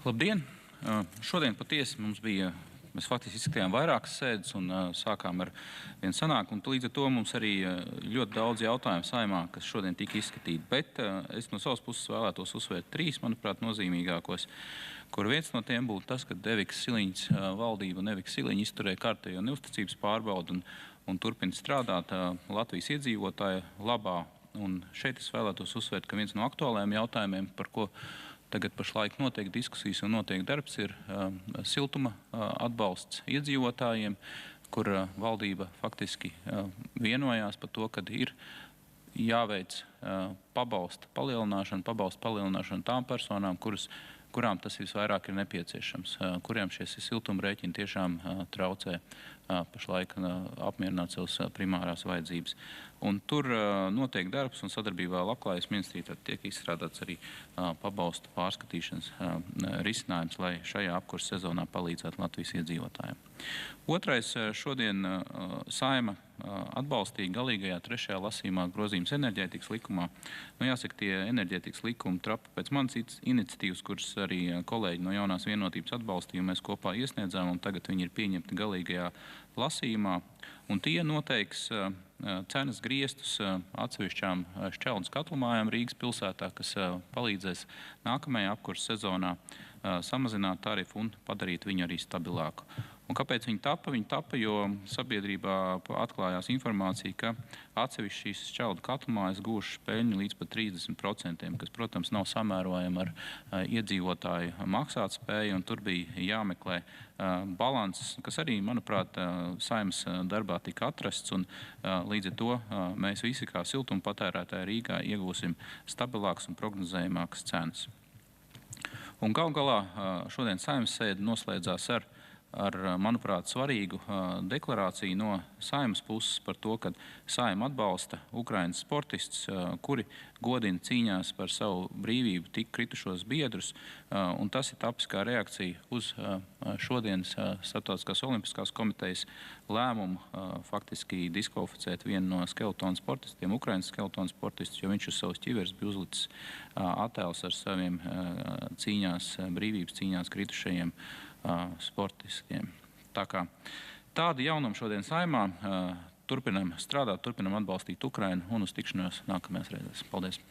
Labdien! Šodien patiesi mēs faktiski izskatījām vairākas sēdes un sākām ar vienu sanākumu. Līdz ar to mums arī ļoti daudz jautājumu Saeimā, kas šodien tika izskatīti. Bet es no savas puses vēlētos uzsvērt trīs, manuprāt, nozīmīgākos, kur viens no tiem būtu tas, ka Devikas Siliņas valdība un Evika Siliņa izturēja kārtējo neusticības pārbaudu un turpina strādāt Latvijas iedzīvotāju labā. Un šeit es vēlētos uzsvērt, ka viens no aktuālajiem jautājumiem, par ko tagad pašlaik notiek diskusijas un notiek darbs, ir siltuma atbalsts iedzīvotājiem, kur valdība faktiski vienojās par to, ka ir jāveic pabalsta palielināšana tām personām, kurām tas visvairāk ir nepieciešams, kuriem šie siltuma rēķini tiešām traucē pašlaik apmierināt savas primārās vajadzības. Un tur notiek darbs un sadarbībā Labklājības ministrija tiek izstrādāts arī pabalstu pārskatīšanas risinājums, lai šajā apkurses sezonā palīdzētu Latvijas iedzīvotājiem. Otrais, šodien Saeima atbalstīja galīgajā trešajā lasījumā grozījums enerģētikas likumā. Jāsaka, tie enerģētikas likuma trapa pēc manas iniciatīvas, kuras arī kolēģi no Jaunās Vienotības atbalstīja, mēs kopā iesniedzām, un tagad viņi ir pieņemti galīgajā lasījumā. Un tie noteiks cenas griestus atsevišķām šķeldes katlumājām Rīgas pilsētā, kas palīdzēs nākamajā apkurses sezonā samazināt tarifu un padarīt viņu arī stabilāku. Un kāpēc viņi tapa? Viņi tapa, jo sabiedrībā atklājās informācija, ka atsevišķi šīs šķeldu katlumājas gūšas peļņu līdz pat 30%, kas, protams, nav samērojama ar iedzīvotāju maksātspēju, un tur bija jāmeklē balanss, kas arī, manuprāt, Saeimas darbā tika atrasts, un līdz ar to mēs visi kā siltuma patērētāji Rīgā iegūsim stabilākas un prognozējamākas cenas. Un gal galā šodien Saeimas sēde noslēdzās ar, manuprāt, svarīgu deklarāciju no Saeimas puses par to, ka Saeima atbalsta Ukrainas sportistus, kuri godina cīņās par savu brīvību tik kritušos biedrus, un tas ir tapis kā reakcija uz šodienas Starptautiskās olimpiskās komitejas lēmumu faktiski diskvalificēt vienu no skeletonu sportistiem, Ukrainas skeletonu sportistus, jo viņš uz savas ķiveres bija uzlicis attēls ar saviem brīvības cīņās kritušajiem sportistiem. Tā kā tādi jaunumi šodien Saeimā. Turpinam strādāt, turpinam atbalstīt Ukrainu un uz tikšanos nākamajās reizēs. Paldies!